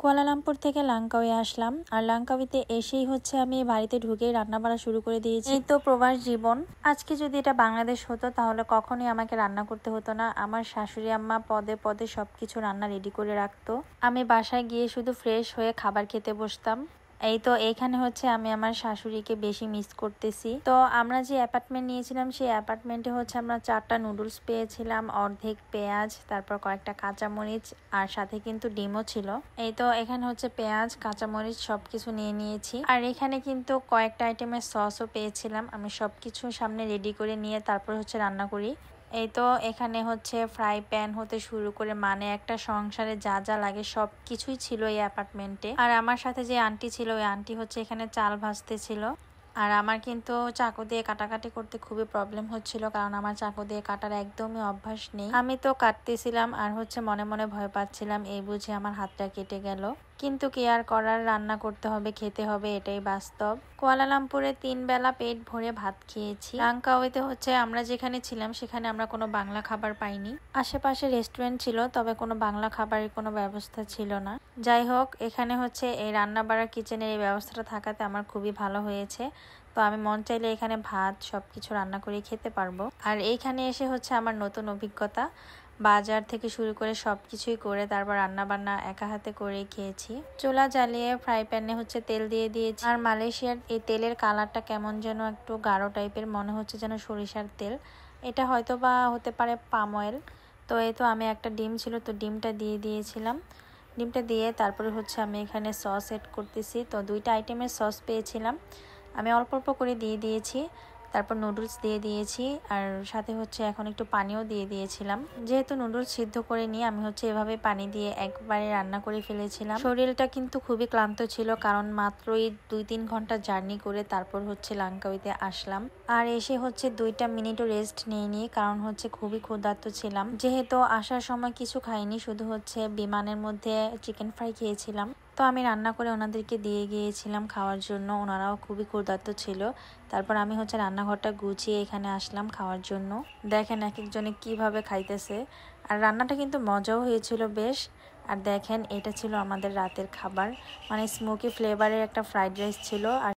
Kuala Lumpur থেকে Langkawi আসলাম। আর লাংকাউইতে এসেই আমি বাড়িতে ঢুকেই রান্না বাড়া শুরু করে দিয়েছি। এই তো প্রবাস জীবন। আজকে যদি এটা বাংলাদেশ হতো তাহলে কখনোই আমাকে রান্না করতে হতো না। আমার শাশুড়ি আম্মা পদে পদে সবকিছু রান্না রেডি করে রাখতো। আমি বাসায় গিয়ে শুধু ফ্রেশ হয়ে খাবার খেতে বসতাম। এই তো এইখানে আমি আমার শাশুড়িকে বেশি মিস করতেছি। তো আমরা যে অ্যাপার্টমেন্ট নিয়েছিলাম সেই অ্যাপার্টমেন্টে আমরা 4টা নুডলস পেয়েছিলাম, অর্ধেক পেঁয়াজ, তারপর কয়েকটা কাঁচামরিচ আর সাথে কিন্তু ডিমও ছিল। এই তো এখানে পেঁয়াজ কাঁচামরিচ সবকিছু নিয়ে নিয়েছি। আর এখানে কিন্তু কয়েকটা আইটেমের সসও পেয়েছিলাম। আমি সবকিছু সামনে রেডি করে নিয়ে তারপর রান্না করি। এই তো এখানে ফ্রাই প্যান হতে শুরু করে মানে একটা সংসারে যা যা লাগে সব কিছুই ছিল এই অ্যাপার্টমেন্টে। আর আমার সাথে যে আন্টি ছিল ওই আন্টি এখানে চাল ভাজতে ছিল। আর আমার কিন্তু চাকু দিয়ে কাটাকাটি করতে খুবই প্রবলেম হচ্ছিল, কারণ আমার চাকু দিয়ে কাটার একদমই অভ্যাস নেই। আমি তো কাটতেছিলাম আর মনে মনে ভয় পাচ্ছিলাম এই বুঝে আমার হাতটা কেটে গেল। কিন্তু কি আর করার, রান্না করতে হবে, খেতে হবে, এটাই বাস্তব। কুয়ালালামপুরে 3 বেলা পেট ভরে ভাত খেয়েছি। লাংকাউইতে আমরা যেখানে ছিলাম সেখানে আমরা কোনো বাংলা খাবার পাইনি। আশেপাশে রেস্টুরেন্ট ছিল, তবে কোনো বাংলা খাবারের কোনো ব্যবস্থা ছিল না। যাই হোক, এখানে এই রান্না বাড়ার কিচেনের এই ব্যবস্থাটা থাকাতে আমার খুবই ভালো হয়েছে। তো আমি মন চাইলে এখানে ভাত সবকিছু রান্না করে খেতে পারবো। আর এইখানে এসে আমার নতুন অভিজ্ঞতা। বাজার থেকে শুরু করে সবকিছুই করে তারপর রান্না বান্না একা হাতে করে খেয়েছি। চুলা জ্বালিয়ে ফ্রাই প্যানে তেল দিয়ে দিয়েছি। আর মালয়েশিয়ার এই তেলের কালারটা কেমন যেন একটু গাঢ় টাইপের, মনে হচ্ছে যেন সরিষার তেল। এটা হয়তো বা হতে পারে পাম অয়েল। তো এই তো আমি একটা ডিম ছিল, তো ডিমটা দিয়ে দিয়েছিলাম। ডিমটা দিয়ে তারপরে আমি এখানে সস এড করতেছি। তো 2টা আইটেমের সস পেয়েছিলাম, আমি অল্প অল্প করে দিয়ে দিয়েছি। তারপর নুডলস দিয়ে দিয়েছি আর সাথে এখন একটু পানিও দিয়ে দিয়েছিলাম। যেহেতু নুডলস সিদ্ধ করে নিয়ে আমি এভাবে পানি দিয়ে একবারে রান্না করে ফেলেছিলাম। শরীরটা কিন্তু খুবই ক্লান্ত ছিল, কারণ মাত্রই 2-3 ঘন্টা জার্নি করে তারপর লাংকাউইতে আসলাম। আর এসে 2টা মিনিটও রেস্ট নেইনি, কারণ খুবই ক্ষুধার্ত ছিলাম। যেহেতু আসার সময় কিছু খাইনি, শুধু বিমানের মধ্যে চিকেন ফ্রাই খেয়েছিলাম। তো আমি রান্না করে ওনাদেরকে দিয়ে গিয়েছিলাম খাওয়ার জন্য। ওনারাও খুবই ক্ষুধার্ত ছিল। তারপর আমি রান্নাঘরটা গুছিয়ে এখানে আসলাম খাওয়ার জন্য। দেখেন এক একজনে কিভাবে খাইতেছে। আর রান্নাটা কিন্তু মজাও হয়েছিল বেশ। আর দেখেন এটা ছিল আমাদের রাতের খাবার, মানে স্মোকি ফ্লেভারের একটা ফ্রাইড রাইস ছিল। আর